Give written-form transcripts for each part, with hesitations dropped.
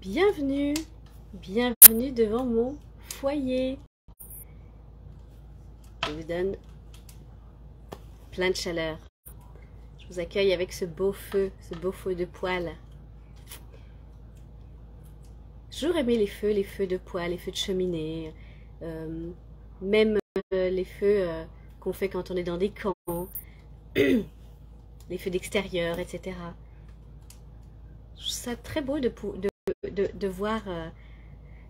Bienvenue, bienvenue devant mon foyer. Je vous donne plein de chaleur. Je vous accueille avec ce beau feu de poêle. J'ai toujours aimé les feux de poêle, les feux de cheminée, même les feux qu'on fait quand on est dans des camps, les feux d'extérieur, etc. Je trouve ça très beau de voir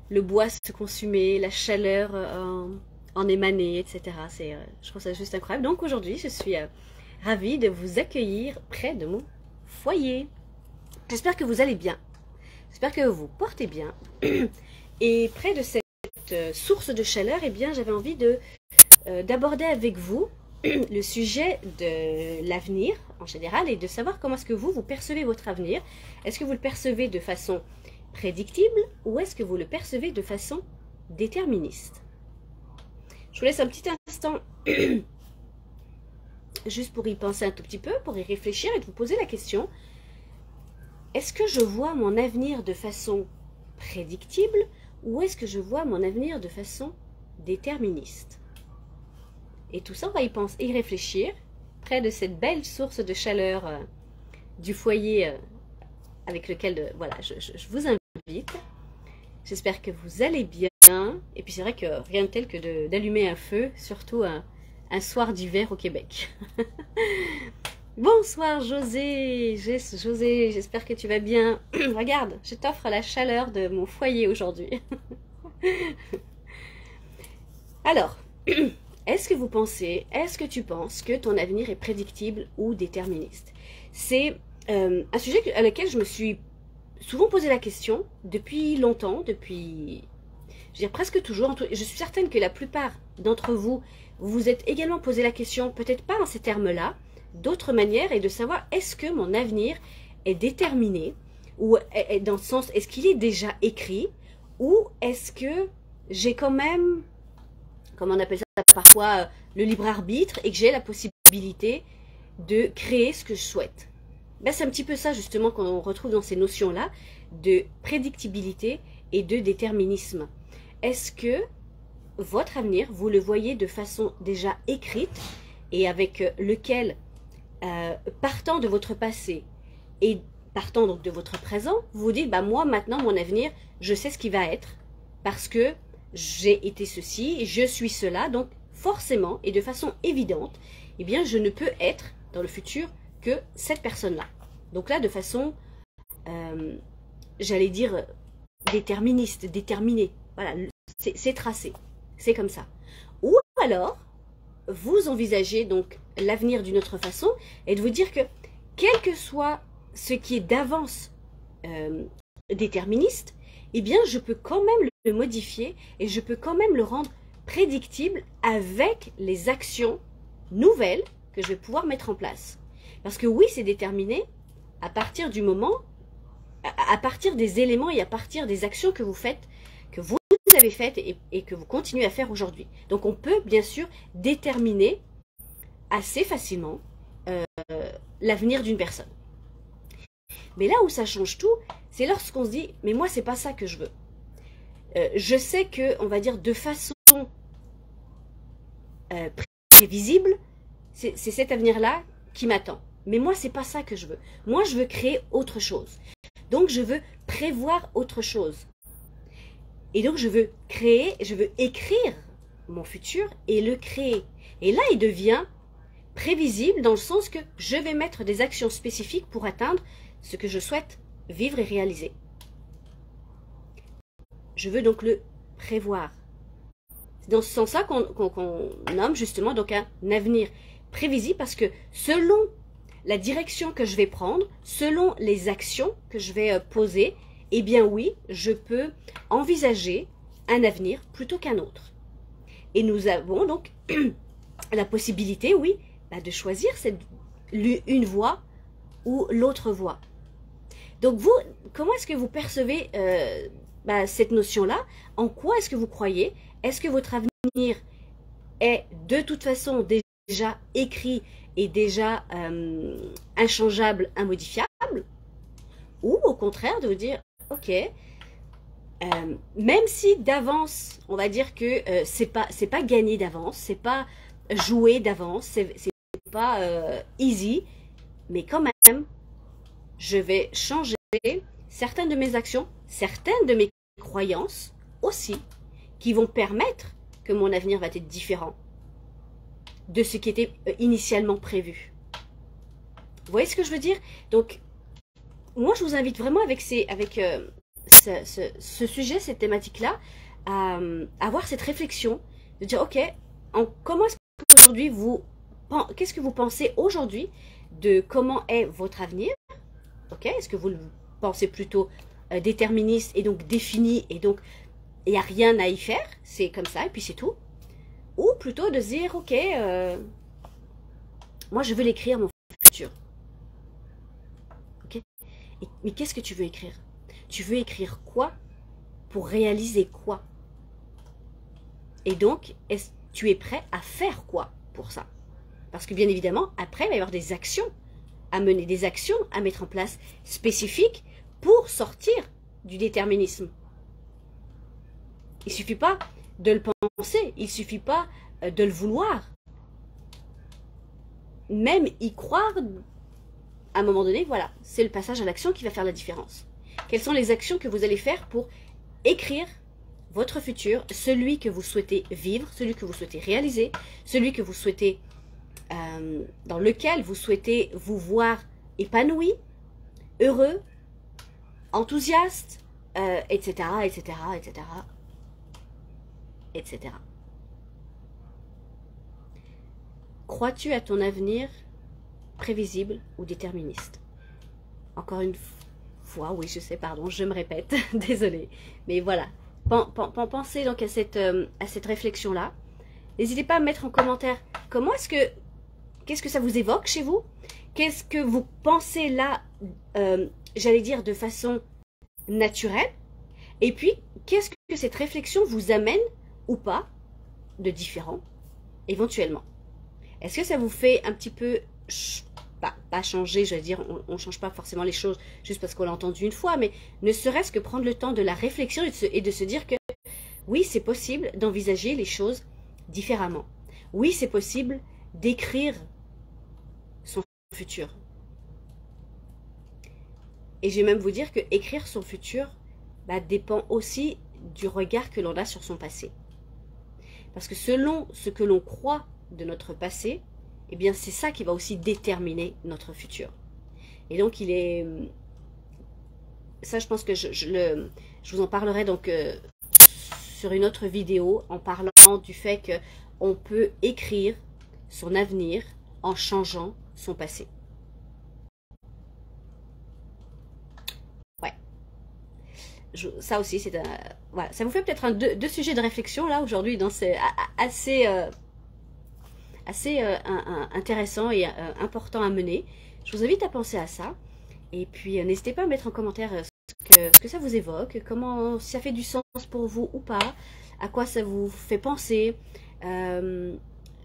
le bois se consumer, la chaleur en émaner, etc. Je trouve ça juste incroyable. Donc aujourd'hui, je suis ravie de vous accueillir près de mon foyer. J'espère que vous allez bien. J'espère que vous vous portez bien. Et près de cette source de chaleur, eh bien, j'avais envie d'aborder avec vous le sujet de l'avenir en général et de savoir comment est-ce que vous percevez votre avenir. Est-ce que vous le percevez de façon prédictible ou est-ce que vous le percevez de façon déterministe? Je vous laisse un petit instant juste pour y penser un tout petit peu, pour y réfléchir et de vous poser la question: est-ce que je vois mon avenir de façon prédictible ou est-ce que je vois mon avenir de façon déterministe? Et tout ça, on va y réfléchir près de cette belle source de chaleur du foyer avec lequel voilà, je vous invite. J'espère que vous allez bien. Et puis c'est vrai que rien de tel que d'allumer un feu, surtout un soir d'hiver au Québec. Bonsoir José, José, j'espère que tu vas bien. Regarde, je t'offre la chaleur de mon foyer aujourd'hui. Alors, est-ce que tu penses que ton avenir est prédictible ou déterministe? C'est un sujet à lequel je me suis souvent posé la question depuis longtemps, je veux dire presque toujours. Je suis certaine que la plupart d'entre vous, vous êtes également posé la question, peut-être pas en ces termes-là, d'autres manières, et de savoir est-ce que mon avenir est déterminé, ou est dans le sens, est-ce qu'il est déjà écrit, ou est-ce que j'ai quand même, comme on appelle ça parfois, le libre arbitre, et que j'ai la possibilité de créer ce que je souhaite. Ben, c'est un petit peu ça justement qu'on retrouve dans ces notions-là de prédictibilité et de déterminisme. Est-ce que votre avenir, vous le voyez de façon déjà écrite et avec lequel, partant de votre passé et partant donc de votre présent, vous vous dites, bah, moi maintenant mon avenir, je sais ce qui va être parce que j'ai été ceci, je suis cela, donc forcément et de façon évidente, eh bien je ne peux être dans le futur que cette personne-là. Donc là, de façon, j'allais dire, déterministe, déterminée. Voilà, c'est tracé, c'est comme ça. Ou alors, vous envisagez donc l'avenir d'une autre façon et de vous dire que, quel que soit ce qui est d'avance déterministe, eh bien, je peux quand même le modifier et je peux quand même le rendre prédictible avec les actions nouvelles que je vais pouvoir mettre en place. Parce que oui, c'est déterminé à partir du moment, à partir des éléments et à partir des actions que vous faites, que vous avez faites et que vous continuez à faire aujourd'hui. Donc on peut bien sûr déterminer assez facilement l'avenir d'une personne. Mais là où ça change tout, c'est lorsqu'on se dit, mais moi c'est pas ça que je veux. Je sais que, on va dire de façon prévisible, c'est cet avenir-là qui m'attend. Mais moi, c'est pas ça que je veux. Moi, je veux créer autre chose. Donc, je veux prévoir autre chose. Et donc, je veux écrire mon futur et le créer. Et là, il devient prévisible dans le sens que je vais mettre des actions spécifiques pour atteindre ce que je souhaite vivre et réaliser. Je veux donc le prévoir. C'est dans ce sens-là qu'on nomme justement donc un avenir prévisible parce que selon la direction que je vais prendre, selon les actions que je vais poser, eh bien oui, je peux envisager un avenir plutôt qu'un autre. Et nous avons donc la possibilité, oui, de choisir une voie ou l'autre voie. Donc vous, comment est-ce que vous percevez cette notion-là? En quoi est-ce que vous croyez? Est-ce que votre avenir est de toute façon déjà écrit et déjà inchangeable, immodifiable? Ou au contraire de vous dire, ok, même si d'avance, on va dire que c'est pas gagné d'avance, c'est pas joué d'avance, c'est pas easy, mais quand même, je vais changer certaines de mes actions, certaines de mes croyances aussi, qui vont permettre que mon avenir va être différent de ce qui était initialement prévu. Vous voyez ce que je veux dire? Donc, moi, je vous invite vraiment avec ce sujet, cette thématique-là, à avoir cette réflexion, de dire, ok, comment est-ce qu'aujourd'hui qu'est-ce que vous pensez aujourd'hui de comment est votre avenir? Ok, est-ce que vous le pensez plutôt déterministe et donc défini et donc il n'y a rien à y faire, c'est comme ça et puis c'est tout? Ou plutôt de se dire, ok, moi je veux l'écrire mon futur. Ok, mais qu'est-ce que tu veux écrire? Tu veux écrire quoi pour réaliser quoi? Et donc, tu es prêt à faire quoi pour ça? Parce que bien évidemment, après, il va y avoir des actions à mener, des actions à mettre en place spécifiques pour sortir du déterminisme. Il ne suffit pas de le penser, il ne suffit pas de le vouloir. Même y croire, à un moment donné, voilà, c'est le passage à l'action qui va faire la différence. Quelles sont les actions que vous allez faire pour écrire votre futur, celui que vous souhaitez vivre, celui que vous souhaitez réaliser, celui que vous souhaitez, dans lequel vous souhaitez vous voir épanoui, heureux, enthousiaste, etc., etc., etc., etc. Crois-tu à ton avenir prévisible ou déterministe? Encore une fois, oui, je sais, pardon, je me répète, désolée. Mais voilà, pensez donc à cette réflexion-là. N'hésitez pas à me mettre en commentaire qu'est-ce que ça vous évoque chez vous? Qu'est-ce que vous pensez là, j'allais dire de façon naturelle? Et puis, qu'est-ce que cette réflexion vous amène ou pas de différent, éventuellement? Est-ce que ça vous fait un petit peu, pas changer, je veux dire, on ne change pas forcément les choses juste parce qu'on l'a entendu une fois, mais ne serait-ce que prendre le temps de la réflexion et de se dire que oui, c'est possible d'envisager les choses différemment. Oui, c'est possible d'écrire son futur. Et je vais même vous dire que écrire son futur dépend aussi du regard que l'on a sur son passé. Parce que selon ce que l'on croit de notre passé, eh bien c'est ça qui va aussi déterminer notre futur. Et donc ça je pense que je vous en parlerai donc sur une autre vidéo en parlant du fait qu'on peut écrire son avenir en changeant son passé. Ouais. Ça aussi, c'est voilà. Ça vous fait peut-être deux sujets de réflexion là aujourd'hui, donc c'est assez intéressant et important à mener. Je vous invite à penser à ça. Et puis, n'hésitez pas à mettre en commentaire ce que ça vous évoque, comment si ça fait du sens pour vous ou pas, à quoi ça vous fait penser.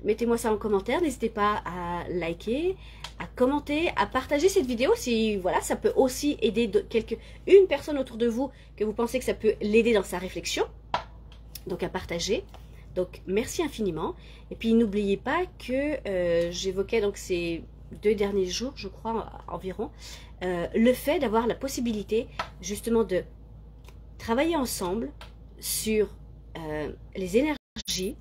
Mettez-moi ça en commentaire. N'hésitez pas à liker, à commenter, à partager cette vidéo si voilà, ça peut aussi aider une personne autour de vous que vous pensez que ça peut l'aider dans sa réflexion. Donc à partager. Donc merci infiniment. Et puis n'oubliez pas que j'évoquais donc ces 2 derniers jours, je crois environ, le fait d'avoir la possibilité justement de travailler ensemble sur les énergies.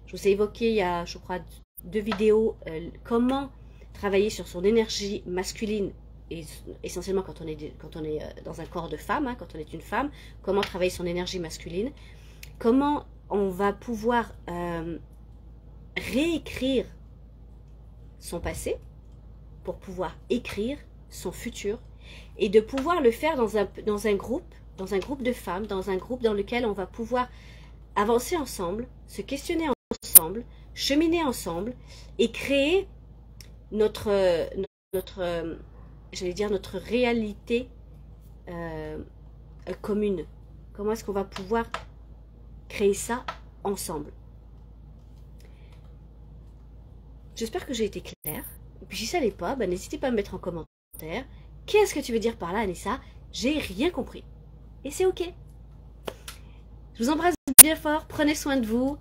Je vous ai évoqué il y a, je crois, 2 vidéos, comment travailler sur son énergie masculine, et essentiellement quand on est dans un corps de femme, hein, quand on est une femme, comment travailler son énergie masculine, comment on va pouvoir réécrire son passé pour pouvoir écrire son futur et de pouvoir le faire dans un groupe de femmes, dans un groupe dans lequel on va pouvoir avancer ensemble, se questionner ensemble, cheminer ensemble et créer notre réalité commune. Comment est-ce qu'on va pouvoir créer ça ensemble? J'espère que j'ai été claire. Et puis si ça l'est pas, n'hésitez pas à me mettre en commentaire. Qu'est-ce que tu veux dire par là, Anissa? J'ai rien compris. Et c'est ok. Je vous embrasse bien fort, prenez soin de vous.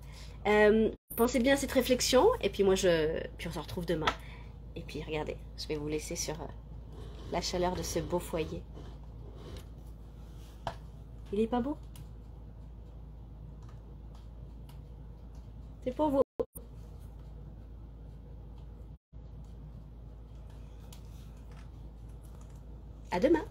Pensez bien à cette réflexion. Et puis puis on se retrouve demain. Et puis regardez, je vais vous laisser sur la chaleur de ce beau foyer. Il est pas beau? C'est pour vous. À demain.